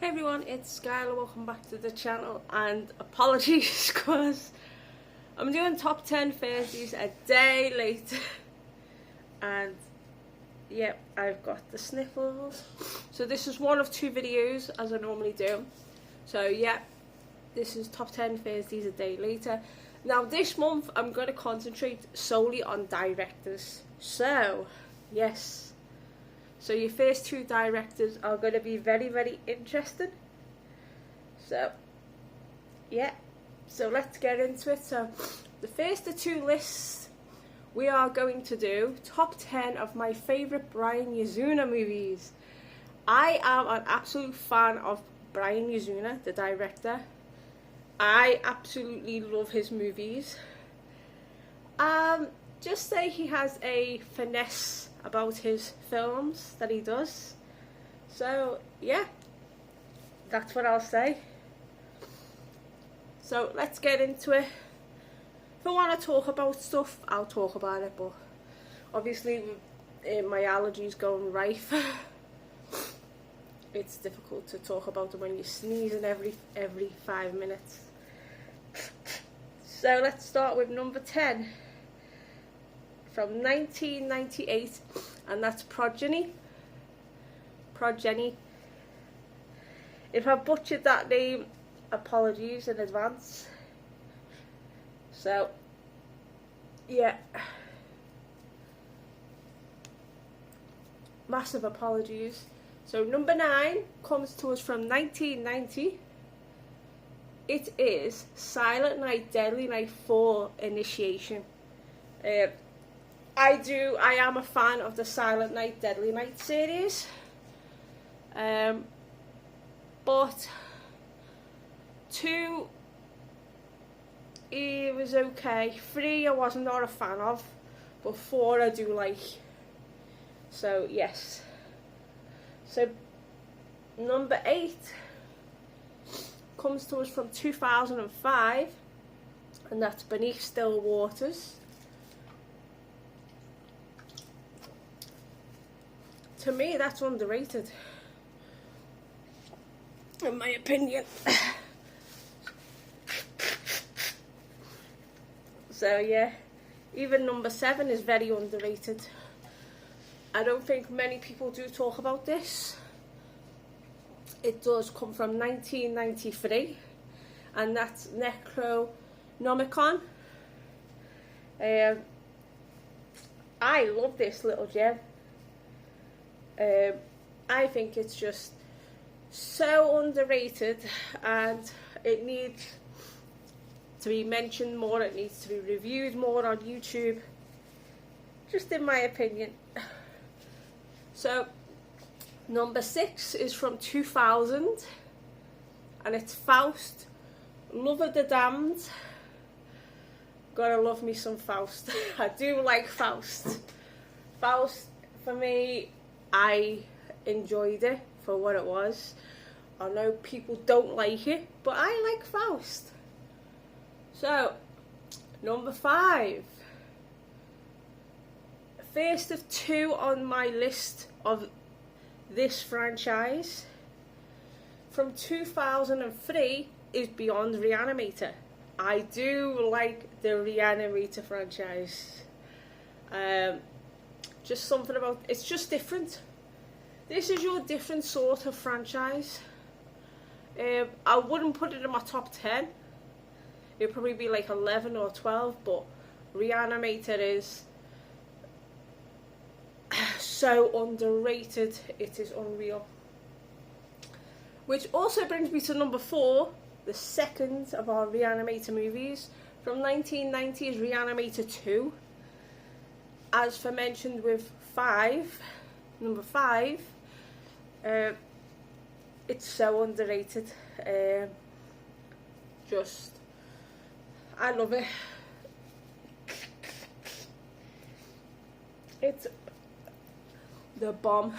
Hey everyone, it's Skyla, welcome back to the channel, and apologies because I'm doing top 10 Thursdays a day late and yep, I've got the sniffles. So this is one of two videos as I normally do. So yeah, this is top 10 Thursdays a day later. Now this month I'm going to concentrate solely on directors. So yes. So your first two directors are going to be very, very interesting. So, yeah. So let's get into it. So, the first of two lists, we are going to do top 10 of my favourite Brian Yuzuna movies. I am an absolute fan of Brian Yuzuna, the director. I absolutely love his movies. Just say he has a finesse about his films that he does. So yeah, that's what I'll say. So let's get into it. If I want to talk about stuff, I'll talk about it, but obviously my allergies going rife. It's difficult to talk about them when you're sneezing every 5 minutes. So let's start with number 10. From 1998, and that's Progeny. If I butchered that name, apologies in advance. So, yeah. Massive apologies. So, number 9 comes to us from 1990. It is Silent Night, Deadly Night 4 Initiation. I am a fan of the Silent Night, Deadly Night series. But 2, it was okay. 3, I was not a fan of. But 4, I do like. So, yes. So, number 8 comes to us from 2005. And that's Beneath Still Waters. To me, that's underrated, in my opinion. So yeah, even number 7 is very underrated. I don't think many people do talk about this. It does come from 1993, and that's Necronomicon. I love this little gem. I think it's just so underrated, and it needs to be mentioned more, it needs to be reviewed more on YouTube, just in my opinion. So number 6 is from 2000, and it's Faust, Love of the Damned. Gotta love me some Faust. I do like Faust. Faust, for me, I enjoyed it for what it was. I know people don't like it, but I like Faust. So, number 5. First of 2 on my list of this franchise. From 2003 is Beyond Reanimator. I do like the Reanimator franchise. Just something about it's just different. This is your different sort of franchise. I wouldn't put it in my top 10. It'd probably be like 11 or 12, but Reanimator is so underrated. It is unreal. Which also brings me to number 4, the second of our Reanimator movies. From 1990 is Reanimator 2. As for mentioned with number 5, it's so underrated. I love it. It's the bomb.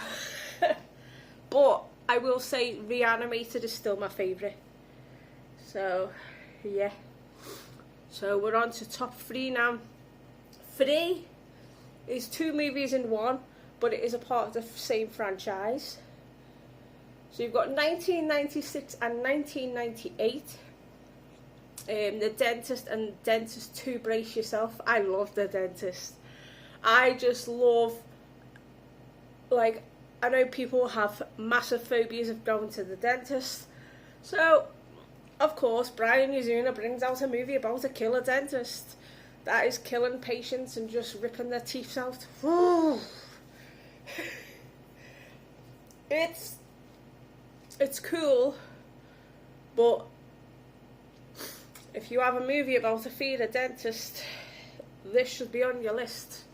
But I will say Reanimated is still my favourite. So, yeah. So we're on to top 3 now. 3 is 2 movies in one, but it is a part of the same franchise. So you've got 1996 and 1998. The Dentist and Dentist 2, brace yourself. I love The Dentist. I just love, like, I know people have massive phobias of going to the dentist. So, of course, Brian Yuzuna brings out a movie about a killer dentist that is killing patients and just ripping their teeth out. It's cool, but if you have a movie about a feeder dentist, this should be on your list.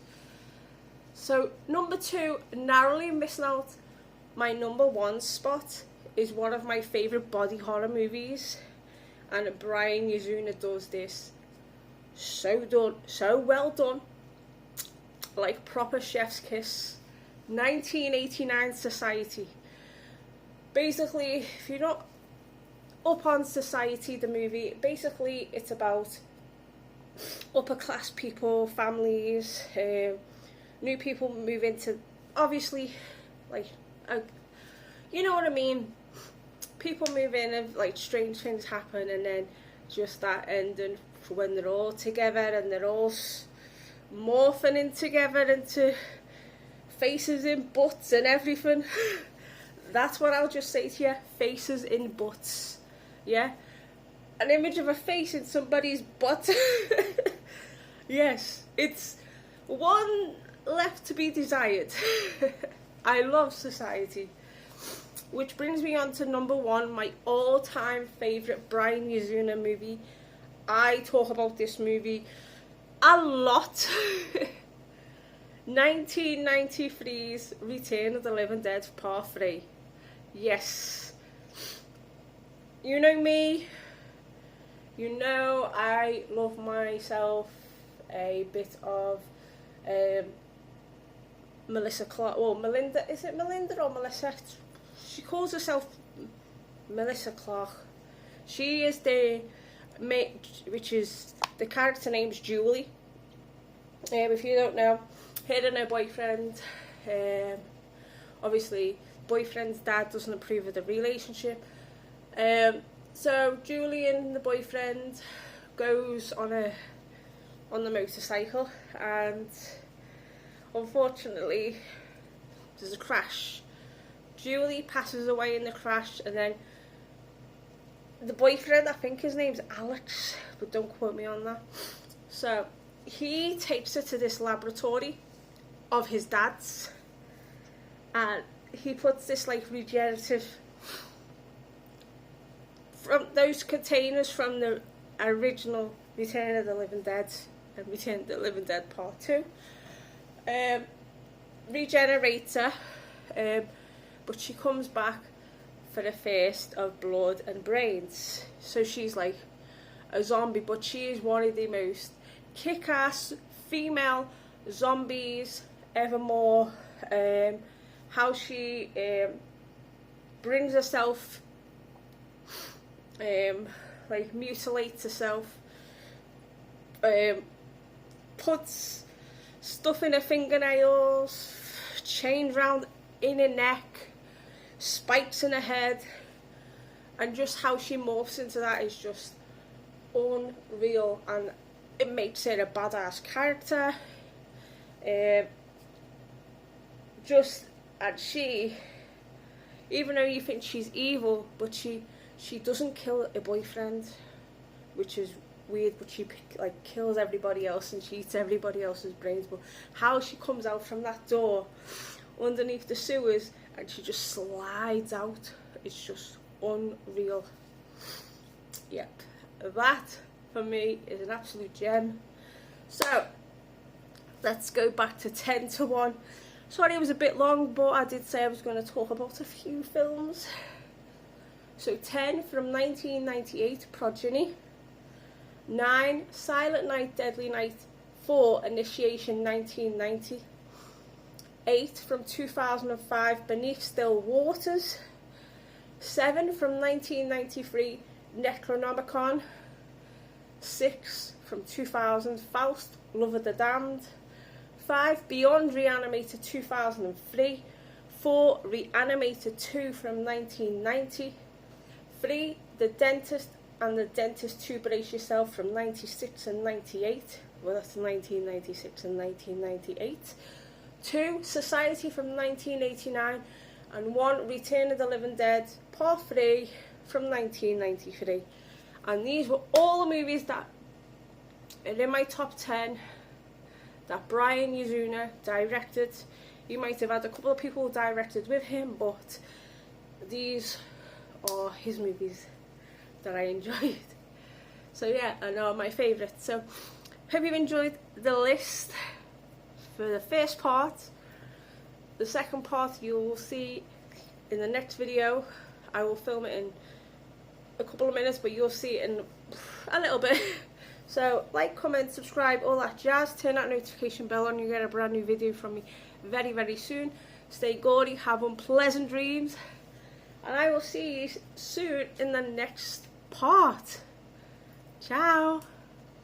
So number 2, narrowly missing out my number 1 spot, is one of my favourite body horror movies, and Brian Yuzuna does this so well done, like proper chef's kiss. 1989 Society. Basically, if you're not up on Society, the movie, basically it's about upper class people, families, new people move into, obviously, like, you know what I mean, people move in and like strange things happen, and then just that ending for when they're all together and they're all morphing in together into faces in butts and everything. That's what I'll just say to you, faces in butts. Yeah, an image of a face in somebody's butt. Yes, it's one left to be desired. I love Society. Which brings me on to number 1, my all-time favourite Brian Yuzuna movie. I talk about this movie a lot. 1993's Return of the Living Dead Part 3. Yes. You know me. You know I love myself a bit of Melissa Clark, or Melinda, is it Melinda or Melissa? She calls herself Melissa Clark. She is the mate, which is, the character name's Julie. If you don't know, her and her boyfriend, obviously boyfriend's dad doesn't approve of the relationship. So Julie and the boyfriend goes on the motorcycle, and unfortunately there's a crash. Julie passes away in the crash, and then the boyfriend, I think his name's Alex, but don't quote me on that. So he takes her to this laboratory of his dad's, and he puts this like regenerative, from those containers from the original Return of the Living Dead and Return of the Living Dead Part 2, regenerates her, but she comes back for the first of blood and brains. So she's like a zombie, but she is one of the most kick-ass female zombies evermore. How she brings herself, like mutilates herself, puts stuff in her fingernails, chains round in her neck, spikes in her head, and just how she morphs into that is just unreal, and it makes her a badass character. And she, even though you think she's evil, but she doesn't kill her boyfriend, which is weird, but she like kills everybody else and she eats everybody else's brains. But how she comes out from that door underneath the sewers and she just slides out, it's just unreal. Yep, that for me is an absolute gem. So let's go back to 10 to 1. Sorry it was a bit long, but I did say I was going to talk about a few films. So 10 from 1998, Progeny. 9, Silent Night, Deadly Night. 4, Initiation, 1990. 8 from 2005, Beneath Still Waters. 7 from 1993, Necronomicon. 6 from 2000, Faust, Love of the Damned. 5, Beyond Reanimator, 2003. 4. Reanimator 2 from 1990. 3. The Dentist and The Dentist 2 Brace Yourself from 96 and 98. Well, that's 1996 and 1998. 2. Society from 1989. And 1. Return of the Living Dead Part 3 from 1993. And these were all the movies that are in my top 10 that Brian Yuzuna directed. You might have had a couple of people who directed with him, but these are his movies that I enjoyed. So yeah, and are my favourites. So hope you've enjoyed the list for the first part. The second part you will see in the next video. I will film it in a couple of minutes, but you'll see it in a little bit. So like, comment, subscribe, all that jazz. Turn that notification bell on. You get a brand new video from me very, very soon. Stay gaudy, have unpleasant dreams, and I will see you soon in the next part. Ciao.